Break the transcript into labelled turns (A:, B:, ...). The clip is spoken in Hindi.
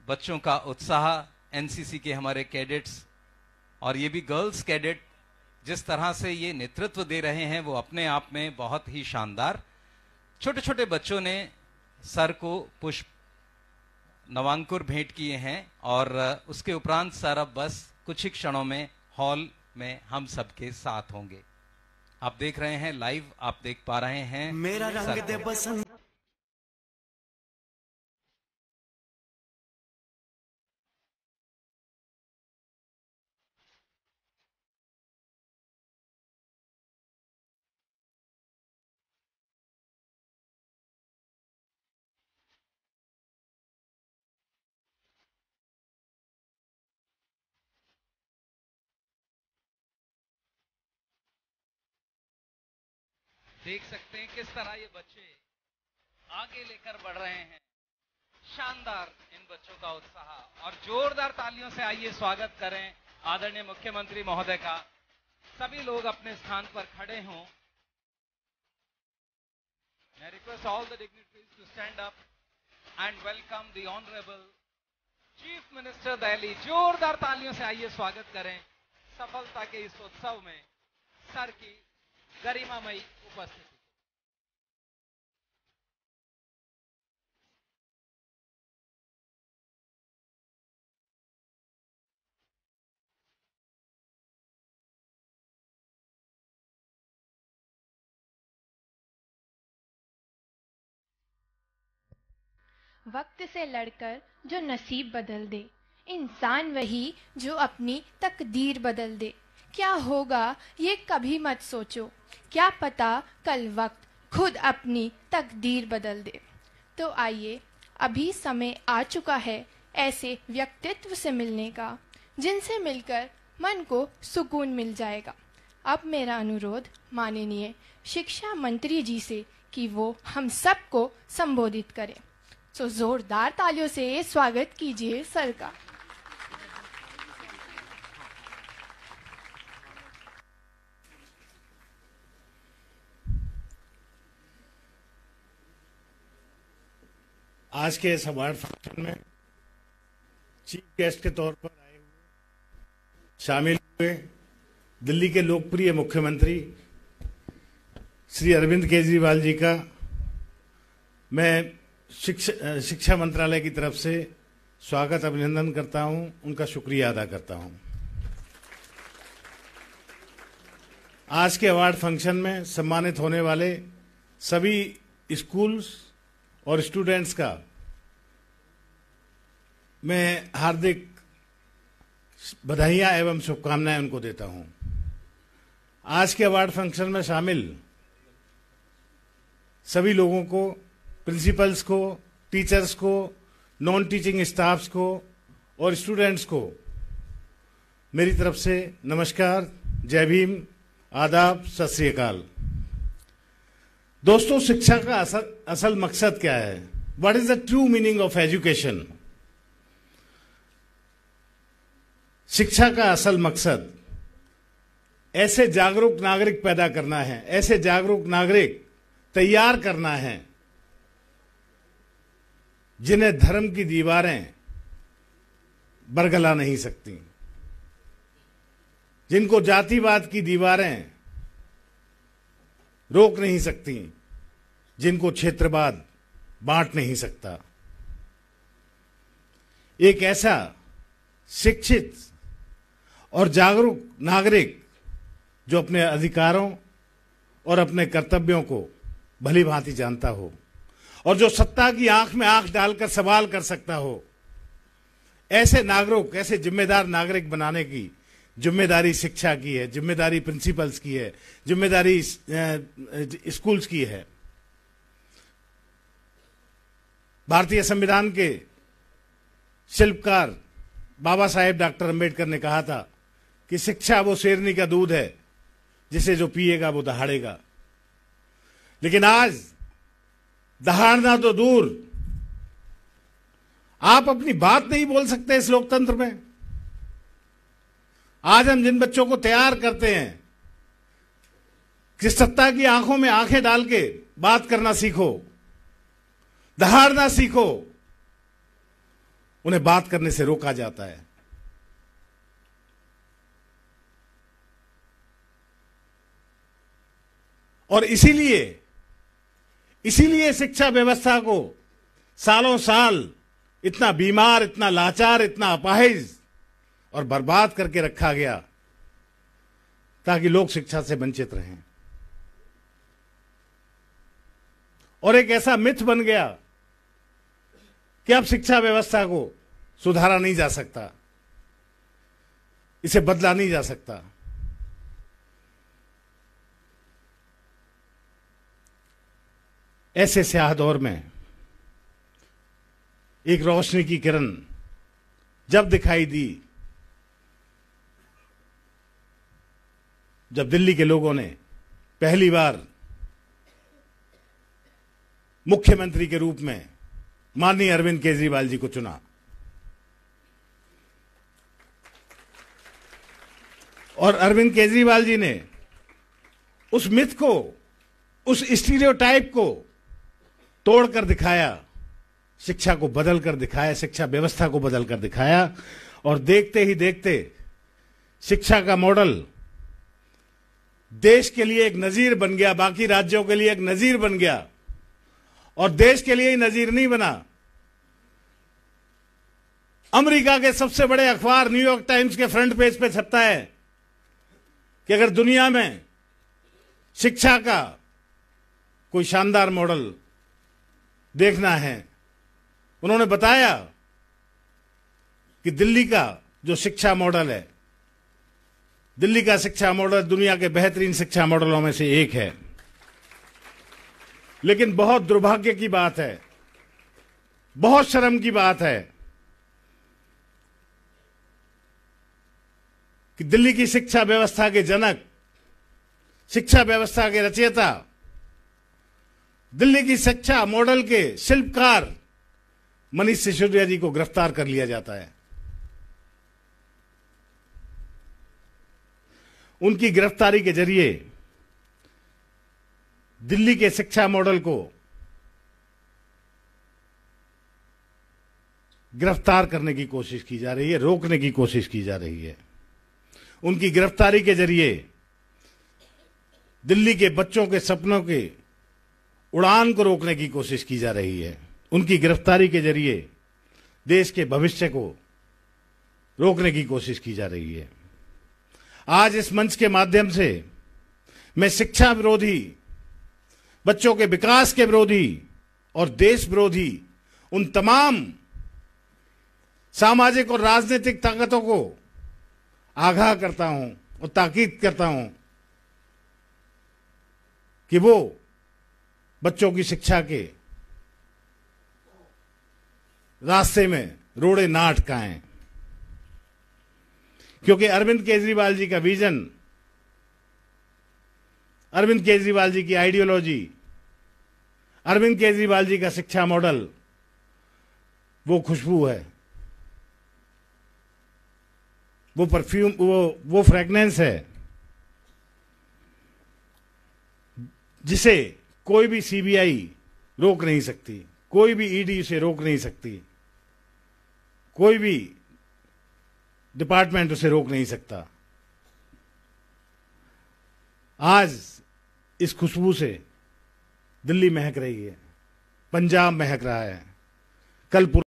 A: बच्चों का उत्साह, एनसीसी के हमारे कैडेट्स और ये भी गर्ल्स कैडेट जिस तरह से ये नेतृत्व दे रहे हैं वो अपने आप में बहुत ही शानदार। छोटे छोटे बच्चों ने सर को पुष्प नवांकुर भेंट किए हैं और उसके उपरांत सर अब बस कुछ ही क्षणों में हॉल में हम सबके साथ होंगे। आप देख रहे हैं लाइव, आप देख पा रहे हैं
B: मेरा रंग दे बसंत।
A: देख सकते हैं किस तरह ये बच्चे आगे लेकर बढ़ रहे हैं। शानदार इन बच्चों का उत्साह और जोरदार तालियों से आइए स्वागत करें आदरणीय मुख्यमंत्री महोदय का। सभी लोग अपने स्थान पर खड़े हों। मैं request all the dignitaries to stand up and welcome the honourable chief minister Delhi. जोरदार तालियों से आइए स्वागत करें सफलता के इस उत्सव में सर की गरिमामयी उपस्थिति।
C: वक्त से लड़कर जो नसीब बदल दे, इंसान वही जो अपनी तकदीर बदल दे। क्या होगा ये कभी मत सोचो, क्या पता कल वक्त खुद अपनी तकदीर बदल दे। तो आइए, अभी समय आ चुका है ऐसे व्यक्तित्व से मिलने का जिनसे मिलकर मन को सुकून मिल जाएगा। अब मेरा अनुरोध माननीय शिक्षा मंत्री जी से कि वो हम सबको संबोधित करें। तो जोरदार तालियों से स्वागत कीजिए सर का।
D: आज के इस अवार्ड फंक्शन में चीफ गेस्ट के तौर पर आए हुए शामिल हुए दिल्ली के लोकप्रिय मुख्यमंत्री श्री अरविंद केजरीवाल जी का मैं शिक्षा मंत्रालय की तरफ से स्वागत अभिनंदन करता हूं, उनका शुक्रिया अदा करता हूं। आज के अवार्ड फंक्शन में सम्मानित होने वाले सभी स्कूल्स और स्टूडेंट्स का मैं हार्दिक बधाइयां एवं शुभकामनाएं उनको देता हूं। आज के अवार्ड फंक्शन में शामिल सभी लोगों को, प्रिंसिपल्स को, टीचर्स को, नॉन टीचिंग स्टाफ्स को और स्टूडेंट्स को मेरी तरफ से नमस्कार, जय भीम, आदाब, सत श्री अकाल। दोस्तों, शिक्षा का असल मकसद क्या है? What is the true meaning of education? शिक्षा का असल मकसद ऐसे जागरूक नागरिक पैदा करना है, ऐसे जागरूक नागरिक तैयार करना है जिन्हें धर्म की दीवारें बरगला नहीं सकती, जिनको जातिवाद की दीवारें रोक नहीं सकती, जिनको क्षेत्रवाद बांट नहीं सकता। एक ऐसा शिक्षित और जागरूक नागरिक जो अपने अधिकारों और अपने कर्तव्यों को भली भांति जानता हो और जो सत्ता की आंख में आंख डालकर सवाल कर सकता हो, ऐसे नागरिक, ऐसे जिम्मेदार नागरिक बनाने की जिम्मेदारी शिक्षा की है, जिम्मेदारी प्रिंसिपल्स की है, जिम्मेदारी स्कूल्स की है। भारतीय संविधान के शिल्पकार बाबा साहेब डॉक्टर अंबेडकर ने कहा था कि शिक्षा वो शेरनी का दूध है जिसे जो पिएगा वो दहाड़ेगा। लेकिन आज दहाड़ना तो दूर, आप अपनी बात नहीं बोल सकते इस लोकतंत्र में। आज हम जिन बच्चों को तैयार करते हैं कि सत्ता की आंखों में आंखें डाल के बात करना सीखो, दहाड़ना सीखो, उन्हें बात करने से रोका जाता है। और इसीलिए शिक्षा व्यवस्था को सालों साल इतना बीमार, इतना लाचार, इतना अपाहिज और बर्बाद करके रखा गया, ताकि लोग शिक्षा से वंचित रहें। और एक ऐसा मिथ बन गया कि अब शिक्षा व्यवस्था को सुधारा नहीं जा सकता, इसे बदला नहीं जा सकता। ऐसे स्याह दौर में एक रोशनी की किरण जब दिखाई दी, जब दिल्ली के लोगों ने पहली बार मुख्यमंत्री के रूप में माननीय अरविंद केजरीवाल जी को चुना, और अरविंद केजरीवाल जी ने उस मिथ को, उस स्टीरियोटाइप को तोड़कर दिखाया, शिक्षा को बदल कर दिखाया, शिक्षा व्यवस्था को बदल कर दिखाया। और देखते ही देखते शिक्षा का मॉडल देश के लिए एक नजीर बन गया, बाकी राज्यों के लिए एक नजीर बन गया। और देश के लिए ही नजीर नहीं बना, अमेरिका के सबसे बड़े अखबार न्यूयॉर्क टाइम्स के फ्रंट पेज पे छपता है कि अगर दुनिया में शिक्षा का कोई शानदार मॉडल देखना है, उन्होंने बताया कि दिल्ली का जो शिक्षा मॉडल है, दिल्ली का शिक्षा मॉडल दुनिया के बेहतरीन शिक्षा मॉडलों में से एक है। लेकिन बहुत दुर्भाग्य की बात है, बहुत शर्म की बात है कि दिल्ली की शिक्षा व्यवस्था के जनक, शिक्षा व्यवस्था के रचयिता, दिल्ली की शिक्षा मॉडल के शिल्पकार मनीष सिसोदिया जी को गिरफ्तार कर लिया जाता है। उनकी गिरफ्तारी के जरिए दिल्ली के शिक्षा मॉडल को गिरफ्तार करने की कोशिश की जा रही है, रोकने की कोशिश की जा रही है। उनकी गिरफ्तारी के जरिए दिल्ली के बच्चों के सपनों के उड़ान को रोकने की कोशिश की जा रही है। उनकी गिरफ्तारी के जरिए देश के भविष्य को रोकने की कोशिश की जा रही है। आज इस मंच के माध्यम से मैं शिक्षा विरोधी, बच्चों के विकास के विरोधी और देश विरोधी उन तमाम सामाजिक और राजनीतिक ताकतों को आगाह करता हूं और ताकीद करता हूं कि वो बच्चों की शिक्षा के रास्ते में रोड़े ना अटकाएं, क्योंकि अरविंद केजरीवाल जी का विजन, अरविंद केजरीवाल जी की आइडियोलॉजी, अरविंद केजरीवाल जी का शिक्षा मॉडल वो खुशबू है, वो परफ्यूम, वो फ्रेगनेंस है जिसे कोई भी सीबीआई रोक नहीं सकती, कोई भी ईडी उसे रोक नहीं सकती, कोई भी डिपार्टमेंट उसे रोक नहीं सकता। आज इस खुशबू से दिल्ली महक रही है, पंजाब महक रहा है, कल